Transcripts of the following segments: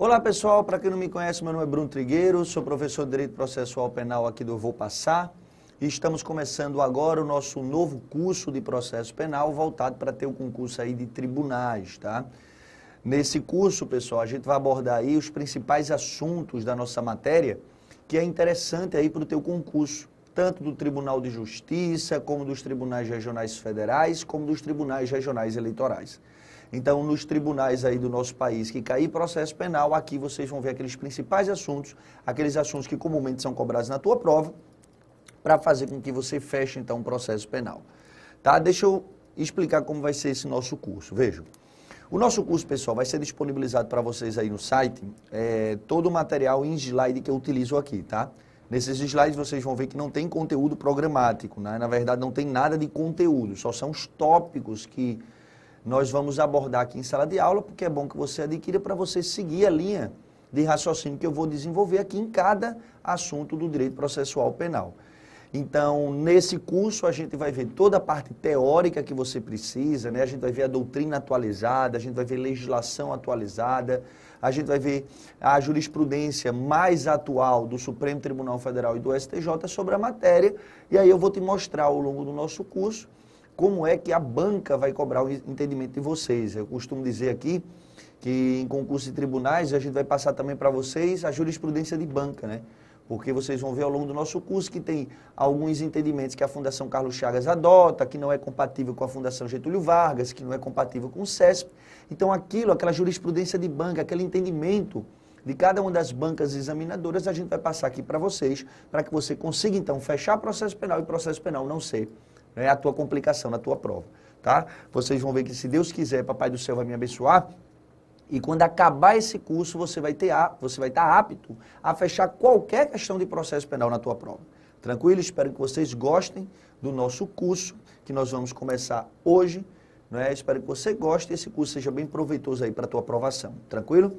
Olá pessoal, para quem não me conhece, meu nome é Bruno Trigueiro, sou professor de Direito Processual Penal aqui do Eu Vou Passar e estamos começando agora o nosso novo curso de processo penal voltado para ter o concurso aí de tribunais, tá? Nesse curso, pessoal, a gente vai abordar aí os principais assuntos da nossa matéria que é interessante aí para o teu concurso, tanto do Tribunal de Justiça, como dos tribunais regionais federais, como dos tribunais regionais eleitorais. Então, nos tribunais aí do nosso país que cair processo penal, aqui vocês vão ver aqueles principais assuntos, aqueles assuntos que comumente são cobrados na tua prova, para fazer com que você feche, então, um processo penal. Tá? Deixa eu explicar como vai ser esse nosso curso. Vejam, o nosso curso, pessoal, vai ser disponibilizado para vocês aí no site, todo o material em slide que eu utilizo aqui, tá? Nesses slides vocês vão ver que não tem conteúdo programático, né? Na verdade não tem nada de conteúdo, só são os tópicos que nós vamos abordar aqui em sala de aula, porque é bom que você adquira para você seguir a linha de raciocínio que eu vou desenvolver aqui em cada assunto do direito processual penal. Então, nesse curso a gente vai ver toda a parte teórica que você precisa, né? A gente vai ver a doutrina atualizada, a gente vai ver legislação atualizada, a gente vai ver a jurisprudência mais atual do Supremo Tribunal Federal e do STJ sobre a matéria, e aí eu vou te mostrar ao longo do nosso curso como é que a banca vai cobrar o entendimento de vocês. Eu costumo dizer aqui que em concurso de tribunais a gente vai passar também para vocês a jurisprudência de banca, né? Porque vocês vão ver ao longo do nosso curso que tem alguns entendimentos que a Fundação Carlos Chagas adota, que não é compatível com a Fundação Getúlio Vargas, que não é compatível com o CESP. Então aquela jurisprudência de banca, aquele entendimento de cada uma das bancas examinadoras, a gente vai passar aqui para vocês, para que você consiga então fechar processo penal e processo penal não ser a tua complicação na tua prova, tá? Vocês vão ver que se Deus quiser, Papai do Céu vai me abençoar, e quando acabar esse curso, você vai estar apto a fechar qualquer questão de processo penal na tua prova. Tranquilo? Espero que vocês gostem do nosso curso, que nós vamos começar hoje, né? Espero que você goste e esse curso seja bem proveitoso aí para a tua aprovação. Tranquilo?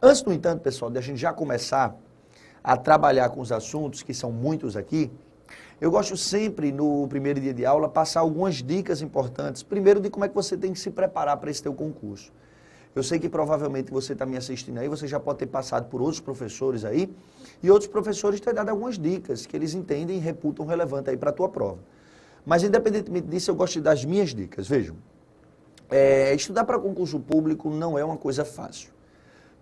Antes, no entanto, pessoal, de a gente já começar a trabalhar com os assuntos, que são muitos aqui, eu gosto sempre, no primeiro dia de aula, passar algumas dicas importantes. Primeiro, de como é que você tem que se preparar para esse teu concurso. Eu sei que provavelmente você está me assistindo aí, você já pode ter passado por outros professores aí, e outros professores têm dado algumas dicas que eles entendem e reputam relevante aí para a tua prova. Mas, independentemente disso, eu gosto de dar as minhas dicas. Vejam, estudar para concurso público não é uma coisa fácil.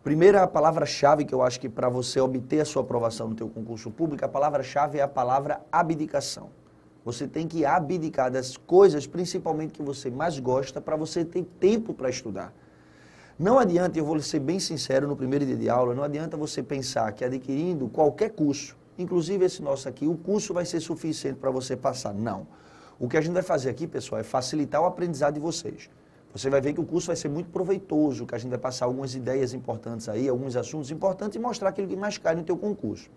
Primeira palavra-chave que eu acho que para você obter a sua aprovação no teu concurso público, a palavra-chave é a palavra abdicação. Você tem que abdicar das coisas, principalmente que você mais gosta, para você ter tempo para estudar. Não adianta, eu vou ser bem sincero no primeiro dia de aula, não adianta você pensar que adquirindo qualquer curso, inclusive esse nosso aqui, o curso vai ser suficiente para você passar. Não. O que a gente vai fazer aqui, pessoal, é facilitar o aprendizado de vocês. Você vai ver que o curso vai ser muito proveitoso, que a gente vai passar algumas ideias importantes aí, alguns assuntos importantes e mostrar aquilo que mais cai no teu concurso.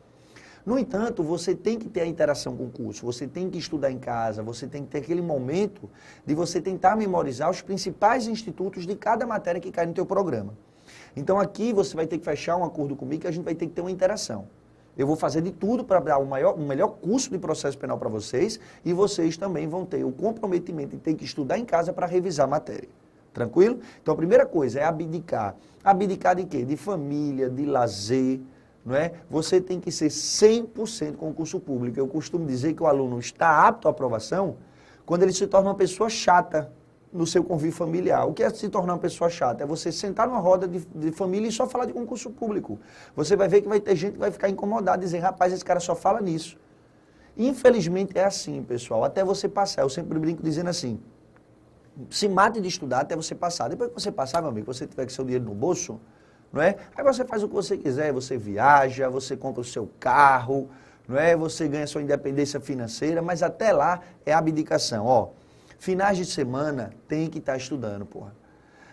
No entanto, você tem que ter a interação com o curso, você tem que estudar em casa, você tem que ter aquele momento de você tentar memorizar os principais institutos de cada matéria que cai no teu programa. Então aqui você vai ter que fechar um acordo comigo que a gente vai ter que ter uma interação. Eu vou fazer de tudo para dar o melhor curso de processo penal para vocês e vocês também vão ter o comprometimento de ter que estudar em casa para revisar a matéria. Tranquilo? Então a primeira coisa é abdicar. Abdicar de quê? De família, de lazer, não é? Você tem que ser 100% concurso público. Eu costumo dizer que o aluno está apto à aprovação quando ele se torna uma pessoa chata no seu convívio familiar. O que é se tornar uma pessoa chata? É você sentar numa roda de família e só falar de concurso público. Você vai ver que vai ter gente que vai ficar incomodada e dizer, rapaz, esse cara só fala nisso. Infelizmente é assim, pessoal, até você passar. Eu sempre brinco dizendo assim, se mate de estudar até você passar. Depois que você passar, meu amigo, você tiver com seu dinheiro no bolso, não é? Aí você faz o que você quiser, você viaja, você compra o seu carro, não é? Você ganha sua independência financeira, mas até lá é abdicação. Ó, finais de semana tem que estar estudando, porra.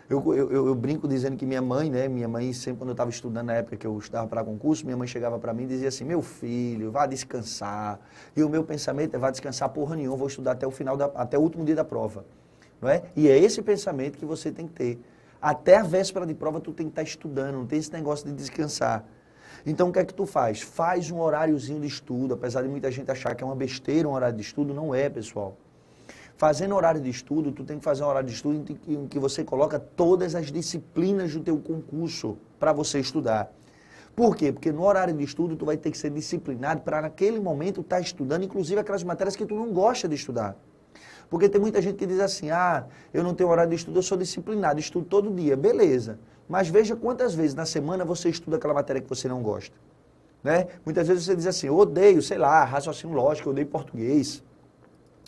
Eu brinco dizendo que minha mãe, né? Minha mãe sempre, quando eu estava estudando, na época que eu estudava para concurso, minha mãe chegava para mim e dizia assim, meu filho, vá descansar. E o meu pensamento é, vá descansar porra nenhuma, vou estudar até o final, até o último dia da prova. Não é? E é esse pensamento que você tem que ter. Até a véspera de prova tu tem que estar estudando, não tem esse negócio de descansar. Então o que é que tu faz? Faz um horáriozinho de estudo, apesar de muita gente achar que é uma besteira um horário de estudo, não é, pessoal. Fazendo horário de estudo, tu tem que fazer um horário de estudo em que você coloca todas as disciplinas do teu concurso para você estudar. Por quê? Porque no horário de estudo tu vai ter que ser disciplinado para naquele momento estar estudando, inclusive aquelas matérias que tu não gosta de estudar. Porque tem muita gente que diz assim, eu não tenho horário de estudo, eu sou disciplinado, estudo todo dia. Beleza, mas veja quantas vezes na semana você estuda aquela matéria que você não gosta. Né? Muitas vezes você diz assim, eu odeio, sei lá, raciocínio lógico, eu odeio português.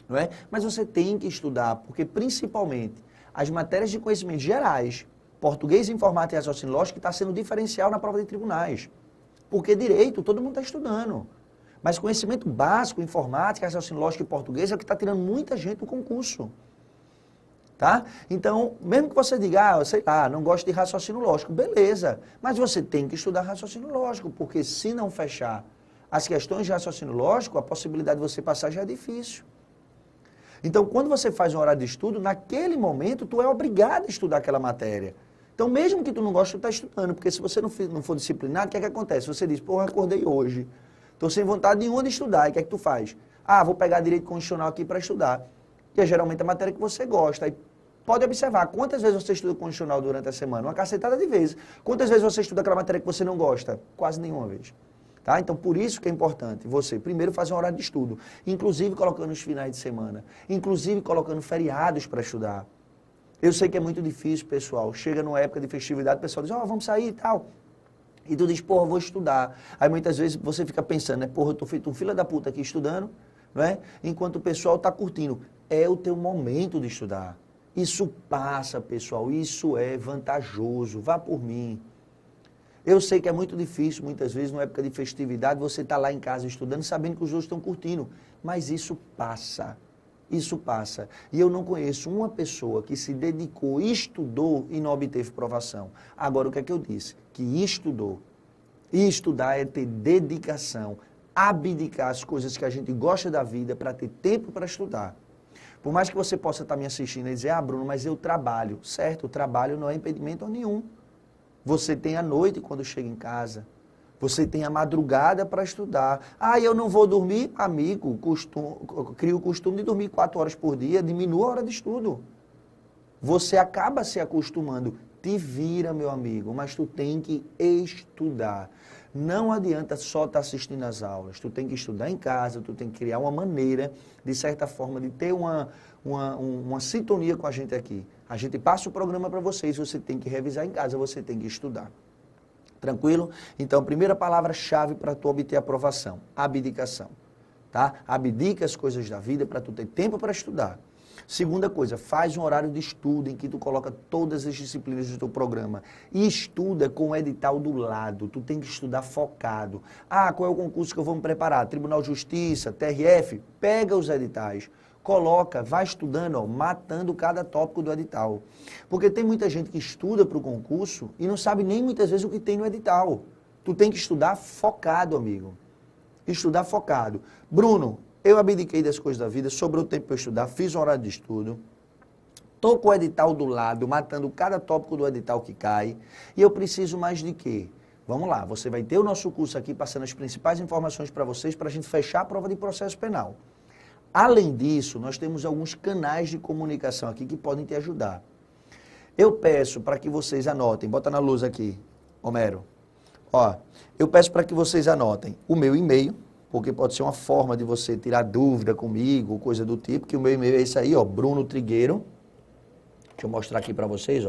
Não é? Mas você tem que estudar, porque principalmente as matérias de conhecimentos gerais, português, informática e raciocínio lógico, está sendo diferencial na prova de tribunais. Porque direito, todo mundo está estudando. Mas conhecimento básico, informática, raciocínio lógico e português é o que está tirando muita gente do concurso. Tá? Então, mesmo que você diga, sei lá, não gosto de raciocínio lógico, beleza. Mas você tem que estudar raciocínio lógico, porque se não fechar as questões de raciocínio lógico, a possibilidade de você passar já é difícil. Então, quando você faz um horário de estudo, naquele momento, tu é obrigado a estudar aquela matéria. Então, mesmo que tu não goste, tu está estudando, porque se você não for disciplinado, o que é que acontece? Você diz, porra, acordei hoje, estou sem vontade nenhuma de estudar, e o que é que tu faz? Vou pegar direito constitucional aqui para estudar. Que é geralmente a matéria que você gosta. Aí, pode observar, quantas vezes você estuda constitucional durante a semana? Uma cacetada de vezes. Quantas vezes você estuda aquela matéria que você não gosta? Quase nenhuma vez. Tá? Então, por isso que é importante você, primeiro, fazer um horário de estudo, inclusive colocando os finais de semana, inclusive colocando feriados para estudar. Eu sei que é muito difícil, pessoal. Chega numa época de festividade, o pessoal diz, vamos sair e tal. E tu diz, porra, vou estudar. Aí muitas vezes você fica pensando, né, porra, eu tô feito um filho da puta aqui estudando, não é? Enquanto o pessoal está curtindo. É o teu momento de estudar. Isso passa, pessoal, isso é vantajoso. Vá por mim. Eu sei que é muito difícil, muitas vezes, numa época de festividade, você está lá em casa estudando, sabendo que os outros estão curtindo. Mas isso passa. Isso passa. E eu não conheço uma pessoa que se dedicou, estudou e não obteve provação. Agora, o que é que eu disse? Que estudou. E estudar é ter dedicação, abdicar as coisas que a gente gosta da vida para ter tempo para estudar. Por mais que você possa estar me assistindo e dizer, Bruno, mas eu trabalho. Certo, o trabalho não é impedimento nenhum. Você tem a noite quando chega em casa. Você tem a madrugada para estudar. Eu não vou dormir? Amigo, cria o costume de dormir 4 horas por dia, diminua a hora de estudo. Você acaba se acostumando. Te vira, meu amigo, mas tu tem que estudar. Não adianta só estar assistindo às aulas. Tu tem que estudar em casa, tu tem que criar uma maneira, de certa forma, de ter uma sintonia com a gente aqui. A gente passa o programa para vocês, você tem que revisar em casa, você tem que estudar. Tranquilo? Então, a primeira palavra-chave para tu obter aprovação, abdicação. Tá? Abdica as coisas da vida para tu ter tempo para estudar. Segunda coisa, faz um horário de estudo em que tu coloca todas as disciplinas do teu programa. E estuda com o edital do lado. Tu tem que estudar focado. Qual é o concurso que eu vou me preparar? Tribunal de Justiça, TRF? Pega os editais. Coloca, vai estudando, matando cada tópico do edital. Porque tem muita gente que estuda para o concurso e não sabe nem muitas vezes o que tem no edital. Tu tem que estudar focado, amigo. Estudar focado. Bruno, eu abdiquei das coisas da vida, sobrou tempo para estudar, fiz um horário de estudo, estou com o edital do lado, matando cada tópico do edital que cai, e eu preciso mais de quê? Vamos lá, você vai ter o nosso curso aqui passando as principais informações para vocês, para a gente fechar a prova de processo penal. Além disso, nós temos alguns canais de comunicação aqui que podem te ajudar. Eu peço para que vocês anotem, bota na luz aqui, Homero. Eu peço para que vocês anotem o meu e-mail, porque pode ser uma forma de você tirar dúvida comigo, coisa do tipo, que o meu e-mail é esse aí, Bruno Trigueiro. Deixa eu mostrar aqui para vocês,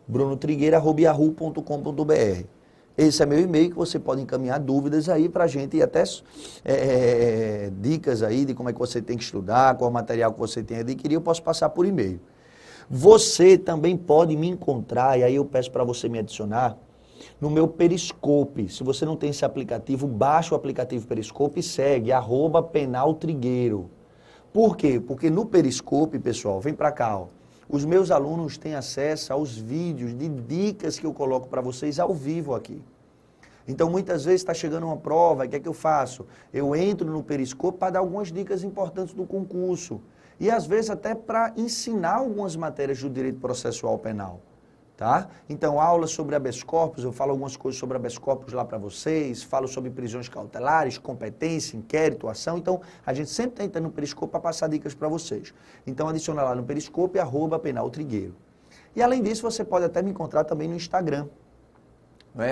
brunotrigueiro@yahoo.com.br. Esse é meu e-mail que você pode encaminhar dúvidas aí para a gente e até dicas aí de como é que você tem que estudar, qual material que você tem a adquirir, eu posso passar por e-mail. Você também pode me encontrar, e aí eu peço para você me adicionar, no meu Periscope. Se você não tem esse aplicativo, baixa o aplicativo Periscope e segue, @penaltrigueiro. Por quê? Porque no Periscope, pessoal, vem para cá, os meus alunos têm acesso aos vídeos de dicas que eu coloco para vocês ao vivo aqui. Então, muitas vezes está chegando uma prova, o que é que eu faço? Eu entro no Periscope para dar algumas dicas importantes do concurso. E, às vezes, até para ensinar algumas matérias do direito processual penal. Tá? Então, aulas sobre habeas corpus, eu falo algumas coisas sobre habeas corpus lá para vocês, falo sobre prisões cautelares, competência, inquérito, ação. Então, a gente sempre está entrando no Periscope para passar dicas para vocês. Então, adiciona lá no Periscope, @penaltrigueiro. E além disso, você pode até me encontrar também no Instagram.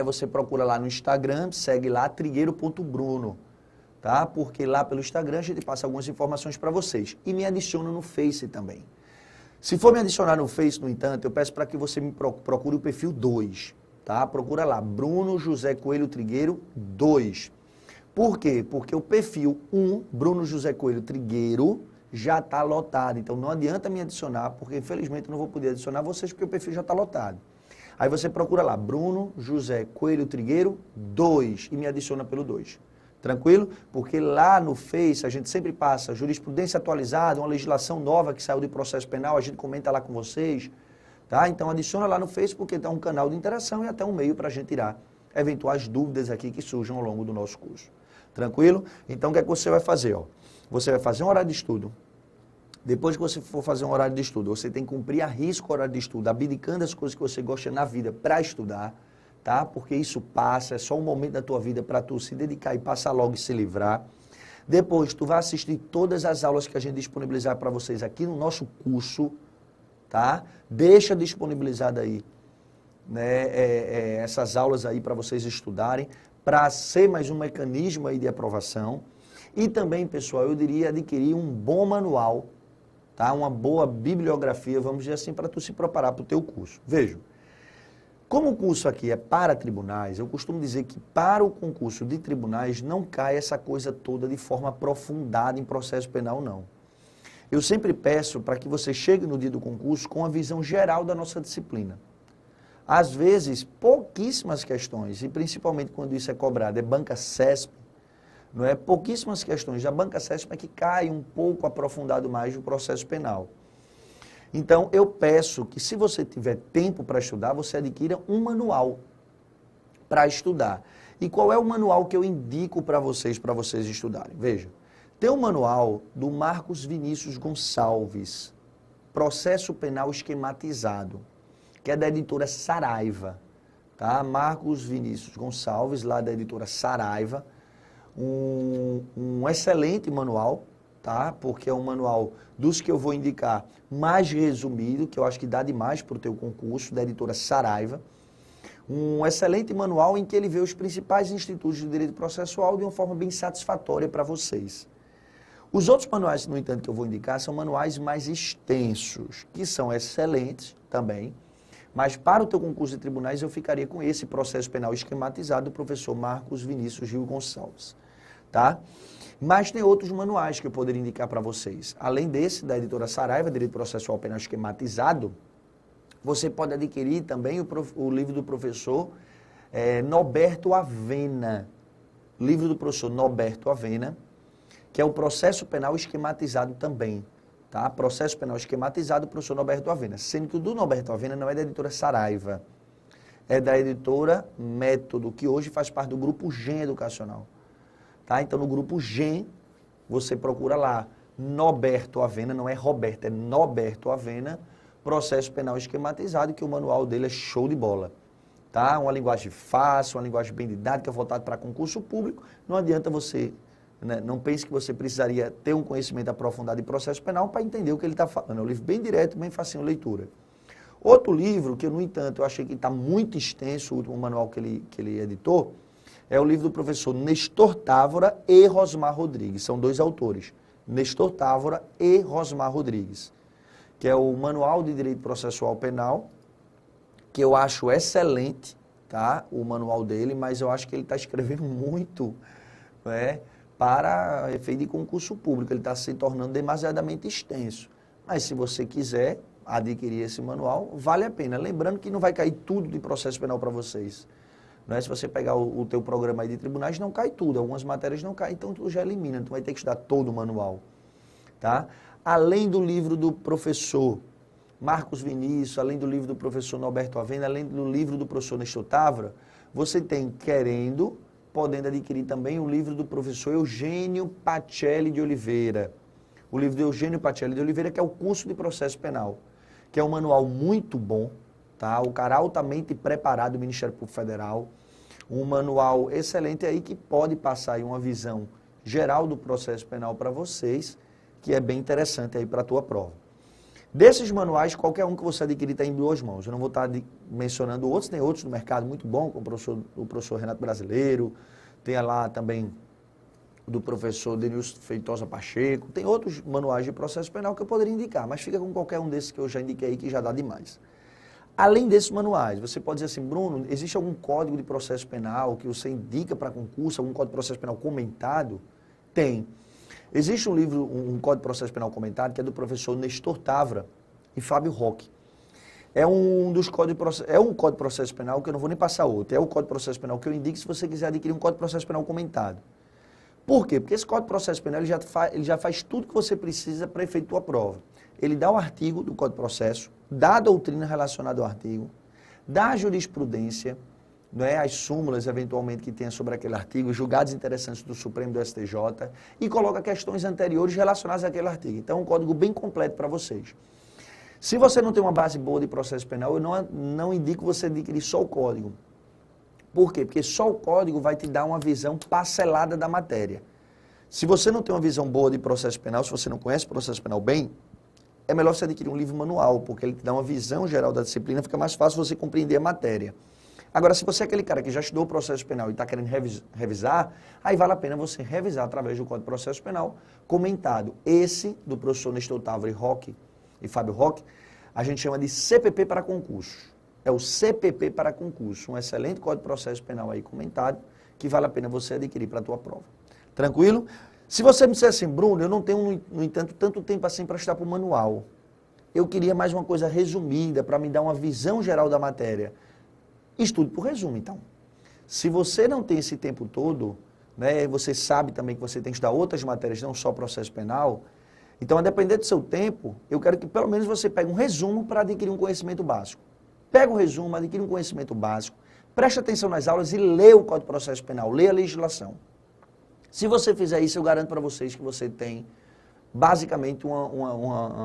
Você procura lá no Instagram, segue lá, trigueiro.bruno. Tá? Porque lá pelo Instagram a gente passa algumas informações para vocês. E me adiciona no Face também. Se for me adicionar no Face, no entanto, eu peço para que você me procure o perfil 2, tá? Procura lá, Bruno José Coelho Trigueiro 2. Por quê? Porque o perfil 1, Bruno José Coelho Trigueiro, já está lotado. Então não adianta me adicionar, porque infelizmente eu não vou poder adicionar vocês, porque o perfil já está lotado. Aí você procura lá, Bruno José Coelho Trigueiro 2 e me adiciona pelo 2. Tranquilo? Porque lá no Face a gente sempre passa jurisprudência atualizada, uma legislação nova que saiu de processo penal, a gente comenta lá com vocês, tá? Então adiciona lá no Face porque tem um canal de interação e até um meio para a gente tirar eventuais dúvidas aqui que surjam ao longo do nosso curso. Tranquilo? Então o que é que você vai fazer? Ó? Você vai fazer um horário de estudo. Depois que você for fazer um horário de estudo, você tem que cumprir a risco o horário de estudo, abdicando das coisas que você gosta na vida para estudar. Tá? Porque isso passa, é só um momento da tua vida para tu se dedicar e passar logo e se livrar. Depois, tu vai assistir todas as aulas que a gente disponibilizar para vocês aqui no nosso curso, tá? Deixa disponibilizado aí, né, essas aulas aí para vocês estudarem, para ser mais um mecanismo aí de aprovação. E também, pessoal, eu diria adquirir um bom manual, tá? Uma boa bibliografia, vamos dizer assim, para tu se preparar para o teu curso. Vejam. Como o curso aqui é para tribunais, eu costumo dizer que para o concurso de tribunais não cai essa coisa toda de forma aprofundada em processo penal, não. Eu sempre peço para que você chegue no dia do concurso com a visão geral da nossa disciplina. Às vezes, pouquíssimas questões, e principalmente quando isso é cobrado, é banca CESP, não é? Pouquíssimas questões da banca CESP é que cai um pouco aprofundado mais no processo penal. Então, eu peço que se você tiver tempo para estudar, você adquira um manual para estudar. E qual é o manual que eu indico para vocês estudarem? Veja, tem um manual do Marcos Vinícius Gonçalves, Processo Penal Esquematizado, que é da editora Saraiva. Tá? Marcos Vinícius Gonçalves, lá da editora Saraiva, um excelente manual, tá? Porque é um manual dos que eu vou indicar mais resumido, que eu acho que dá demais para o teu concurso, da editora Saraiva. Um excelente manual em que ele vê os principais institutos de direito processual de uma forma bem satisfatória para vocês. Os outros manuais, no entanto, que eu vou indicar são manuais mais extensos, que são excelentes também, mas para o teu concurso de tribunais eu ficaria com esse Processo Penal Esquematizado do professor Marcos Vinícius Gil Gonçalves, tá? Mas tem outros manuais que eu poderia indicar para vocês. Além desse, da editora Saraiva, Direito Processual Penal Esquematizado, você pode adquirir também o livro do professor Norberto Avena. Livro do professor Norberto Avena, que é o Processo Penal Esquematizado também. Tá? Processo Penal Esquematizado do professor Norberto Avena. Sendo que o do Norberto Avena não é da editora Saraiva, é da editora Método, que hoje faz parte do grupo GEM Educacional. Tá? Então, no grupo GEM, você procura lá, Norberto Avena, não é Roberto, é Norberto Avena, Processo Penal Esquematizado, que o manual dele é show de bola. Tá? Uma linguagem fácil, uma linguagem bem didática, voltada para concurso público. Não adianta você, né, não pense que você precisaria ter um conhecimento aprofundado de processo penal para entender o que ele está falando. É um livro bem direto, bem facinho de leitura. Outro livro, que no entanto eu achei que está muito extenso, o último manual que ele editou, é o livro do professor Nestor Távora e Rosmar Rodrigues. São dois autores, Nestor Távora e Rosmar Rodrigues, que é o Manual de Direito Processual Penal, que eu acho excelente, tá? O manual dele, mas eu acho que ele está escrevendo muito, né, para efeito de concurso público. Ele está se tornando demasiadamente extenso. Mas se você quiser adquirir esse manual, vale a pena. Lembrando que não vai cair tudo de processo penal para vocês. Não é? Se você pegar o teu programa aí de tribunais, não cai tudo. Algumas matérias não caem, então tu já elimina. Tu vai ter que estudar todo o manual. Tá? Além do livro do professor Marcos Vinícius, além do livro do professor Norberto Avena, além do livro do professor Nestor Távora, você tem, podendo adquirir também o livro do professor Eugênio Pacelli de Oliveira. O livro do Eugênio Pacelli de Oliveira, que é o curso de processo penal, que é um manual muito bom, tá? O cara altamente preparado do Ministério Público Federal, um manual excelente aí que pode passar aí uma visão geral do processo penal para vocês, que é bem interessante aí para a tua prova. Desses manuais, qualquer um que você adquirir está em 2 mãos. Eu não vou estar mencionando outros, tem outros no mercado muito bom, como o professor Renato Brasileiro, tem lá também do professor Denilson Feitosa Pacheco, tem outros manuais de processo penal que eu poderia indicar, mas fica com qualquer um desses que eu já indiquei que já dá demais. Além desses manuais, você pode dizer assim, Bruno, existe algum código de processo penal que você indica para concurso, algum código de processo penal comentado? Tem. Existe um livro, um código de processo penal comentado, que é do professor Nestor Távora e Fábio Roque. É um código de processo penal que eu não vou nem passar outro, é o código de processo penal que eu indico se você quiser adquirir um código de processo penal comentado. Por quê? Porque esse código de processo penal ele já faz tudo que você precisa para efetuar a prova. Ele dá o artigo do código de processo, dá a doutrina relacionada ao artigo, dá a jurisprudência, né, as súmulas eventualmente que tenha sobre aquele artigo, julgados interessantes do Supremo e do STJ, e coloca questões anteriores relacionadas àquele artigo. Então é um código bem completo para vocês. Se você não tem uma base boa de processo penal, eu não indico você adquirir só o código. Por quê? Porque só o código vai te dar uma visão parcelada da matéria. Se você não tem uma visão boa de processo penal, se você não conhece processo penal bem, é melhor você adquirir um livro manual, porque ele te dá uma visão geral da disciplina, fica mais fácil você compreender a matéria. Agora, se você é aquele cara que já estudou o processo penal e está querendo revisar, aí vale a pena você revisar através do Código de Processo Penal comentado. Esse, do professor Nestor Távora e Fábio Roque, a gente chama de CPP para concurso. É o CPP para concurso, um excelente Código de Processo Penal aí comentado, que vale a pena você adquirir para a tua prova. Tranquilo? Se você me disser assim, Bruno, eu não tenho, no entanto, tanto tempo assim para estudar para o manual. Eu queria mais uma coisa resumida, para me dar uma visão geral da matéria. Estude por resumo, então. Se você não tem esse tempo todo, né, você sabe também que você tem que estudar outras matérias, não só processo penal, então, a depender do seu tempo, eu quero que pelo menos você pegue um resumo para adquirir um conhecimento básico. Pega o resumo, adquire um conhecimento básico, preste atenção nas aulas e lê o Código de Processo Penal, lê a legislação. Se você fizer isso, eu garanto para vocês que você tem, basicamente,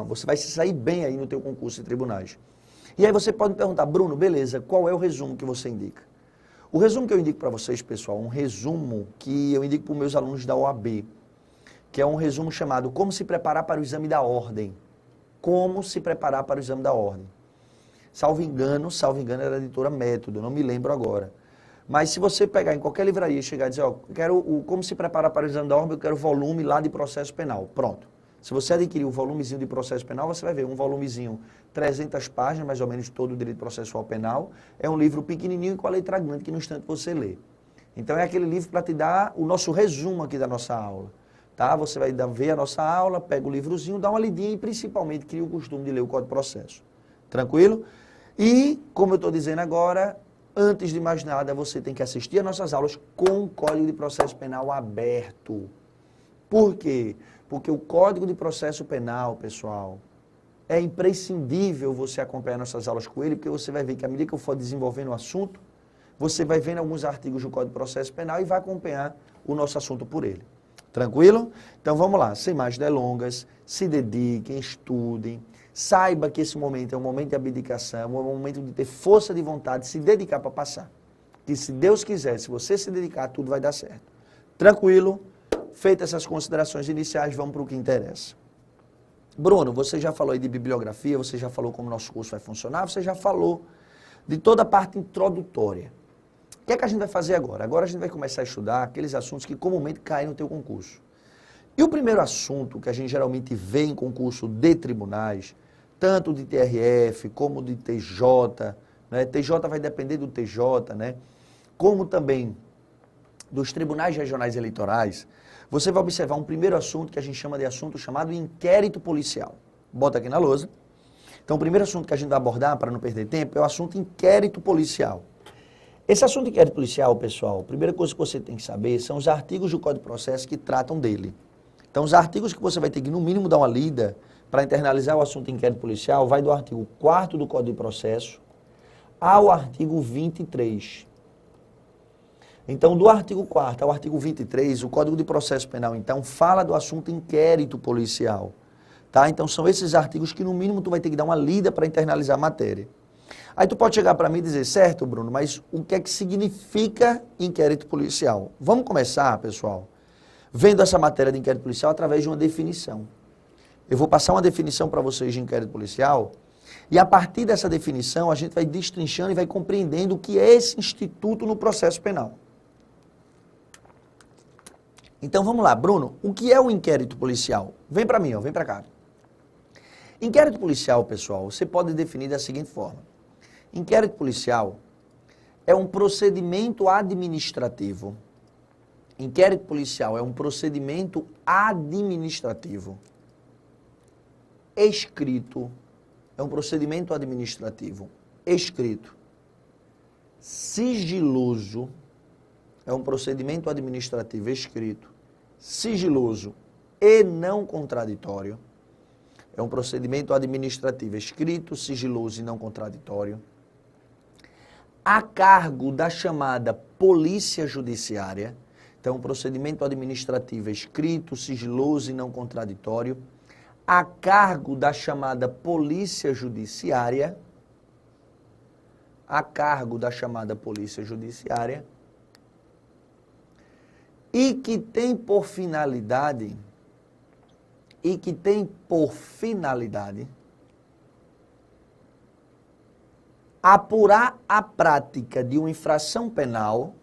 você vai se sair bem aí no teu concurso de tribunais. E aí você pode me perguntar, Bruno, beleza, qual é o resumo que você indica? O resumo que eu indico para vocês, pessoal, um resumo que eu indico para os meus alunos da OAB, que é um resumo chamado Como se preparar para o exame da ordem. Como se preparar para o exame da ordem. Salvo engano, era a editora Método, não me lembro agora. Mas se você pegar em qualquer livraria e chegar e dizer, ó, quero Como se preparar para o exame da ordem, eu quero o volume lá de processo penal. Pronto. Se você adquirir o volumezinho de processo penal, você vai ver um volumezinho, 300 páginas, mais ou menos, todo o direito processual penal. É um livro pequenininho e com a letra grande que no instante você lê. Então é aquele livro para te dar o nosso resumo aqui da nossa aula. Tá? Você vai ver a nossa aula, pega o livrozinho, dá uma lidinha e principalmente cria o costume de ler o Código de Processo. Tranquilo? E, como eu estou dizendo agora, antes de mais nada, você tem que assistir às nossas aulas com o Código de Processo Penal aberto. Por quê? Porque o Código de Processo Penal, pessoal, é imprescindível você acompanhar nossas aulas com ele, porque você vai ver que à medida que eu for desenvolvendo o assunto, você vai vendo alguns artigos do Código de Processo Penal e vai acompanhar o nosso assunto por ele. Tranquilo? Então vamos lá, sem mais delongas, se dediquem, estudem, saiba que esse momento é um momento de abdicação, é um momento de ter força de vontade, se dedicar para passar. Que se Deus quiser, se você se dedicar, tudo vai dar certo. Tranquilo? Feitas essas considerações iniciais, vamos para o que interessa. Bruno, você já falou aí de bibliografia, você já falou como o nosso curso vai funcionar, você já falou de toda a parte introdutória. O que é que a gente vai fazer agora? Agora a gente vai começar a estudar aqueles assuntos que comumente caem no teu concurso. E o primeiro assunto que a gente geralmente vê em concurso de tribunais, tanto de TRF como de TJ, né? TJ vai depender do TJ, né? Como também dos tribunais regionais eleitorais, você vai observar um primeiro assunto que a gente chama de assunto chamado inquérito policial. Bota aqui na lousa. Então, o primeiro assunto que a gente vai abordar, para não perder tempo, é o assunto inquérito policial. Esse assunto inquérito policial, pessoal, a primeira coisa que você tem que saber são os artigos do Código de Processo que tratam dele. Então, os artigos que você vai ter que, no mínimo, dar uma lida para internalizar o assunto inquérito policial vai do artigo 4º do Código de Processo ao artigo 23. Então, do artigo 4º ao artigo 23, o Código de Processo Penal, então, fala do assunto inquérito policial. Tá? Então, são esses artigos que, no mínimo, tu vai ter que dar uma lida para internalizar a matéria. Aí tu pode chegar para mim e dizer, certo, Bruno, mas o que é que significa inquérito policial? Vamos começar, pessoal, vendo essa matéria de inquérito policial através de uma definição. Eu vou passar uma definição para vocês de inquérito policial e a partir dessa definição a gente vai destrinchando e vai compreendendo o que é esse instituto no processo penal. Então vamos lá, Bruno, o que é o inquérito policial? Vem para mim, ó, vem para cá. Inquérito policial, pessoal, você pode definir da seguinte forma. Inquérito policial é um procedimento administrativo. Inquérito policial é um procedimento administrativo. Escrito é um procedimento administrativo. Escrito. Sigiloso é um procedimento administrativo escrito. Sigiloso e não contraditório. É um procedimento administrativo escrito, sigiloso e não contraditório. A cargo da chamada polícia judiciária. Então, um procedimento administrativo escrito, sigiloso e não contraditório. A cargo da chamada polícia judiciária. A cargo da chamada polícia judiciária. E que tem por finalidade, apurar a prática de uma infração penal,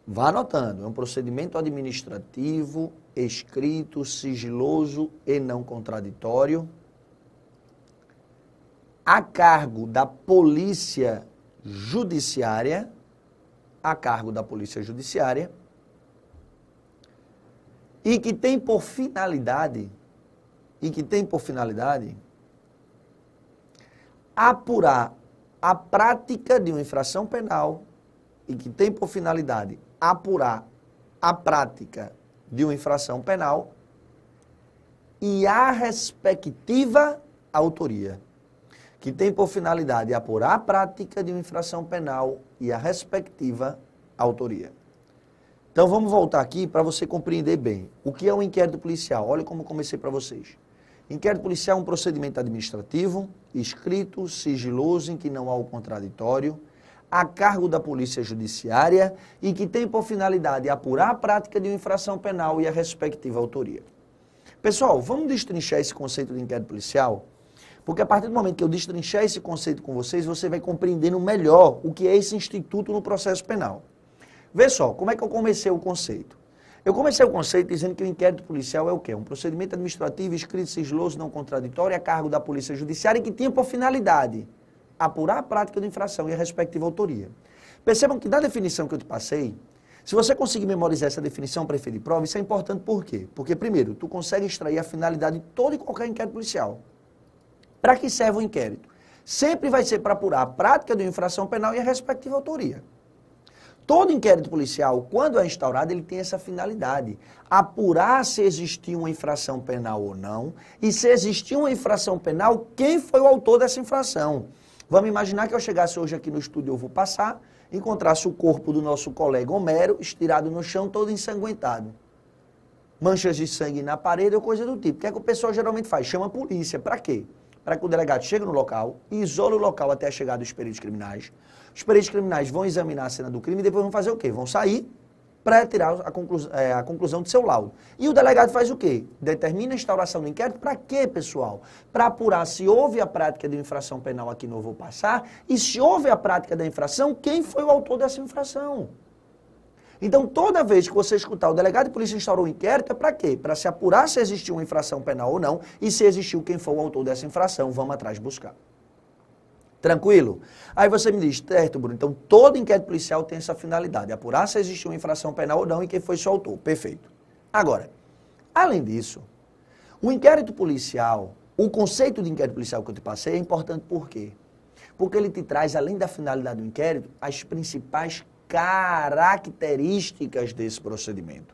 vá anotando, é um procedimento administrativo, escrito, sigiloso e não contraditório, a cargo da polícia judiciária, e que tem por finalidade, apurar a prática de uma infração penal, e a respectiva autoria. Que tem por finalidade apurar a prática de uma infração penal e a respectiva autoria. Então vamos voltar aqui para você compreender bem. O que é um inquérito policial? Olha como eu comecei para vocês. Inquérito policial é um procedimento administrativo, escrito, sigiloso, em que não há o contraditório, a cargo da polícia judiciária e que tem por finalidade apurar a prática de uma infração penal e a respectiva autoria. Pessoal, vamos destrinchar esse conceito de inquérito policial? Porque a partir do momento que eu destrinchar esse conceito com vocês, você vai compreendendo melhor o que é esse instituto no processo penal. Vê só, como é que eu comecei o conceito? Eu comecei o conceito dizendo que o inquérito policial é o quê? Um procedimento administrativo, escrito, sigiloso, não contraditório, a cargo da polícia judiciária e que tinha por finalidade apurar a prática de infração e a respectiva autoria. Percebam que da definição que eu te passei, se você conseguir memorizar essa definição para efeito de prova, isso é importante por quê? Porque, primeiro, tu consegue extrair a finalidade de todo e qualquer inquérito policial. Para que serve o inquérito? Sempre vai ser para apurar a prática de uma infração penal e a respectiva autoria. Todo inquérito policial, quando é instaurado, ele tem essa finalidade. Apurar se existiu uma infração penal ou não, e se existiu uma infração penal, quem foi o autor dessa infração. Vamos imaginar que eu chegasse hoje aqui no estúdio, eu vou passar, encontrasse o corpo do nosso colega Homero, estirado no chão, todo ensanguentado. Manchas de sangue na parede ou coisa do tipo. O que é que o pessoal geralmente faz? Chama a polícia. Para quê? Para que o delegado chegue no local, isole o local até a chegada dos peritos criminais. Os peritos criminais vão examinar a cena do crime e depois vão fazer o quê? Vão sair para tirar a conclusão do seu laudo. E o delegado faz o quê? Determina a instauração do inquérito. Para quê, pessoal? Para apurar se houve a prática de uma infração penal aqui no Vou Passar e se houve a prática da infração, quem foi o autor dessa infração. Então, toda vez que você escutar o delegado de polícia instaurou um inquérito, é para quê? Para se apurar se existiu uma infração penal ou não e se existiu quem foi o autor dessa infração, vamos atrás buscar. Tranquilo? Aí você me diz, certo, Bruno, então todo inquérito policial tem essa finalidade, apurar se existiu uma infração penal ou não e quem foi seu autor. Perfeito. Agora, além disso, o inquérito policial, o conceito de inquérito policial que eu te passei é importante por quê? Porque ele te traz, além da finalidade do inquérito, as principais características desse procedimento.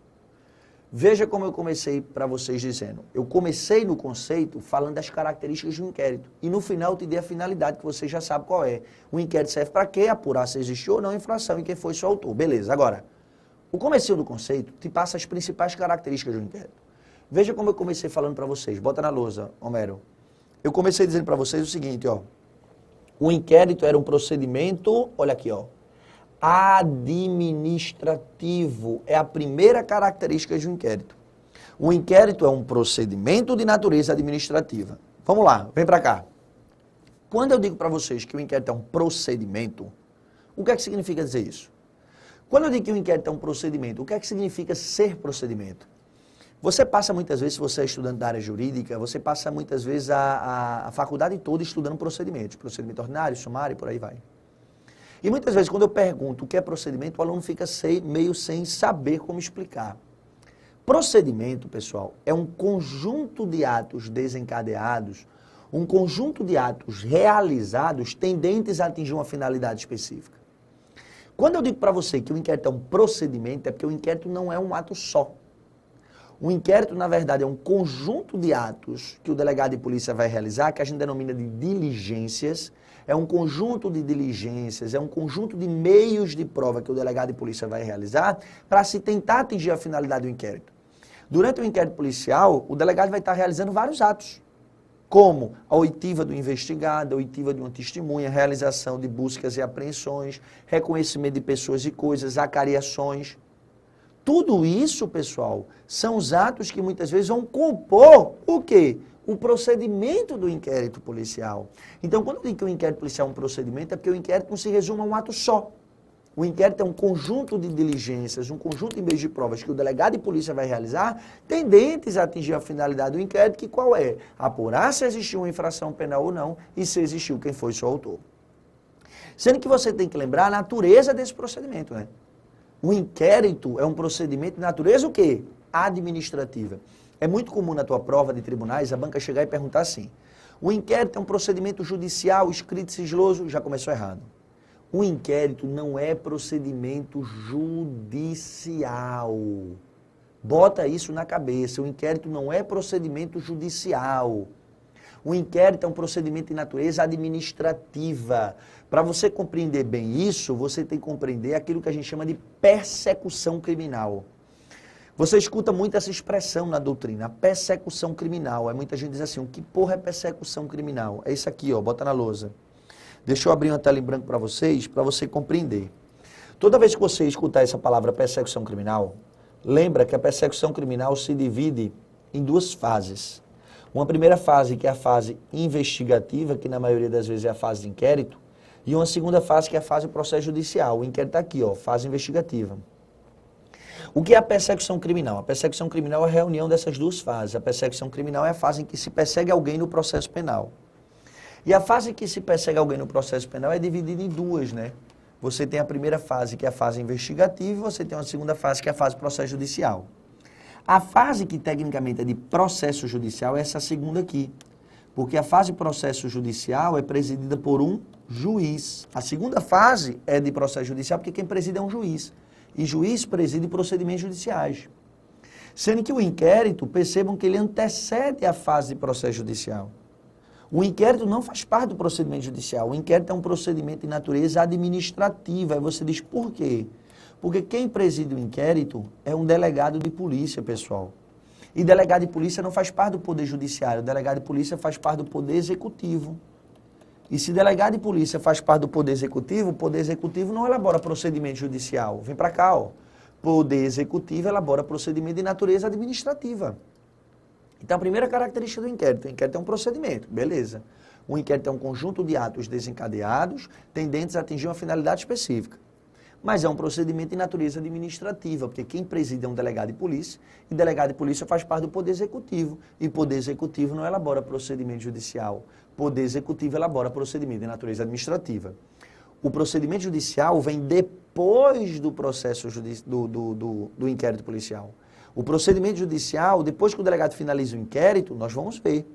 Veja como eu comecei para vocês dizendo. Eu comecei no conceito falando das características do inquérito. E no final eu te dei a finalidade que você já sabe qual é. O inquérito serve para quê? Apurar se existiu ou não a infração e quem foi seu autor. Beleza, agora, o comecinho do conceito te passa as principais características do inquérito. Veja como eu comecei falando para vocês. Bota na lousa, Homero. Eu comecei dizendo para vocês o seguinte, ó. O inquérito era um procedimento, olha aqui, ó, administrativo. É a primeira característica de um inquérito. O inquérito é um procedimento de natureza administrativa. Vamos lá, vem para cá. Quando eu digo para vocês que o inquérito é um procedimento, o que é que significa dizer isso? Quando eu digo que o inquérito é um procedimento, o que é que significa ser procedimento? Você passa muitas vezes, se você é estudante da área jurídica, você passa muitas vezes a faculdade toda estudando procedimentos. Procedimento ordinário, sumário, por aí vai. E muitas vezes quando eu pergunto o que é procedimento, o aluno fica meio sem saber como explicar. Procedimento, pessoal, é um conjunto de atos desencadeados, um conjunto de atos realizados tendentes a atingir uma finalidade específica. Quando eu digo para você que o inquérito é um procedimento, é porque o inquérito não é um ato só. O inquérito, na verdade, é um conjunto de atos que o delegado de polícia vai realizar, que a gente denomina de diligências. É um conjunto de diligências, é um conjunto de meios de prova que o delegado de polícia vai realizar para se tentar atingir a finalidade do inquérito. Durante o inquérito policial, o delegado vai estar realizando vários atos, como a oitiva do investigado, a oitiva de uma testemunha, realização de buscas e apreensões, reconhecimento de pessoas e coisas, acariações. Tudo isso, pessoal, são os atos que muitas vezes vão compor o quê? O procedimento do inquérito policial. Então, quando eu digo que o inquérito policial é um procedimento, é porque o inquérito não se resume a um ato só. O inquérito é um conjunto de diligências, um conjunto de meios de provas que o delegado de polícia vai realizar, tendentes a atingir a finalidade do inquérito, que qual é? Apurar se existiu uma infração penal ou não, e se existiu, quem foi seu autor. Sendo que você tem que lembrar a natureza desse procedimento, né? O inquérito é um procedimento de natureza o quê? Administrativa. É muito comum na tua prova de tribunais a banca chegar e perguntar assim: o inquérito é um procedimento judicial, escrito e sigiloso? Já começou errado. O inquérito não é procedimento judicial. Bota isso na cabeça. O inquérito não é procedimento judicial. O inquérito é um procedimento de natureza administrativa. Para você compreender bem isso, você tem que compreender aquilo que a gente chama de persecução criminal. Você escuta muito essa expressão na doutrina, persecução criminal. Aí muita gente diz assim, o que porra é persecução criminal? É isso aqui, ó, bota na lousa. Deixa eu abrir uma tela em branco para você compreender. Toda vez que você escutar essa palavra persecução criminal, lembra que a persecução criminal se divide em duas fases. Uma primeira fase, que é a fase investigativa, que na maioria das vezes é a fase de inquérito, e uma segunda fase, que é a fase do processo judicial. O inquérito está aqui, ó, fase investigativa. O que é a persecução criminal? A persecução criminal é a reunião dessas duas fases. A persecução criminal é a fase em que se persegue alguém no processo penal. E a fase em que se persegue alguém no processo penal é dividida em duas, né? Você tem a primeira fase, que é a fase investigativa, e você tem uma segunda fase, que é a fase do processo judicial. A fase que tecnicamente é de processo judicial é essa segunda aqui. Porque a fase de processo judicial é presidida por um juiz. A segunda fase é de processo judicial porque quem preside é um juiz. E juiz preside procedimentos judiciais. Sendo que o inquérito, percebam que ele antecede a fase de processo judicial. O inquérito não faz parte do procedimento judicial. O inquérito é um procedimento de natureza administrativa. Aí você diz, por quê? Porque quem preside o inquérito é um delegado de polícia, pessoal. E delegado de polícia não faz parte do poder judiciário. O delegado de polícia faz parte do poder executivo. E se delegado de polícia faz parte do poder executivo, o poder executivo não elabora procedimento judicial. Vem para cá, ó. Poder executivo elabora procedimento de natureza administrativa. Então, a primeira característica do inquérito. O inquérito é um procedimento, beleza. O inquérito é um conjunto de atos desencadeados, tendentes a atingir uma finalidade específica. Mas é um procedimento de natureza administrativa, porque quem preside é um delegado de polícia, e delegado de polícia faz parte do Poder Executivo, e Poder Executivo não elabora procedimento judicial. Poder Executivo elabora procedimento de natureza administrativa. O procedimento judicial vem depois do processo do inquérito policial. O procedimento judicial, depois que o delegado finaliza o inquérito, nós vamos ver.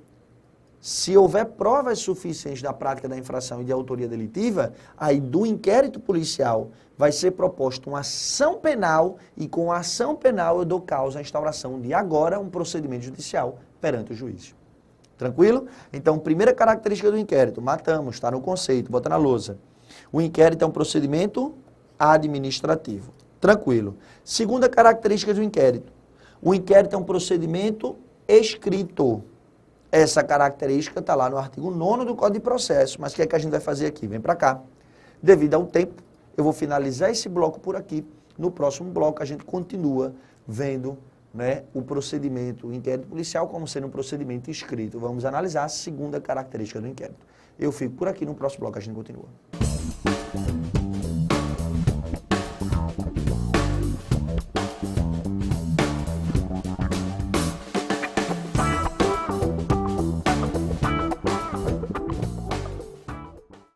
Se houver provas suficientes da prática da infração e de autoria delitiva, aí do inquérito policial vai ser proposta uma ação penal e com a ação penal eu dou causa à instauração de agora um procedimento judicial perante o juiz. Tranquilo? Então, primeira característica do inquérito, matamos, está no conceito, bota na lousa. O inquérito é um procedimento administrativo. Tranquilo. Segunda característica do inquérito. O inquérito é um procedimento escrito. Essa característica está lá no artigo 9º do Código de Processo, mas o que é que a gente vai fazer aqui? Vem para cá. Devido ao tempo, eu vou finalizar esse bloco por aqui. No próximo bloco, a gente continua vendo, né, o procedimento, o inquérito policial como sendo um procedimento escrito. Vamos analisar a segunda característica do inquérito. Eu fico por aqui, no próximo bloco a gente continua.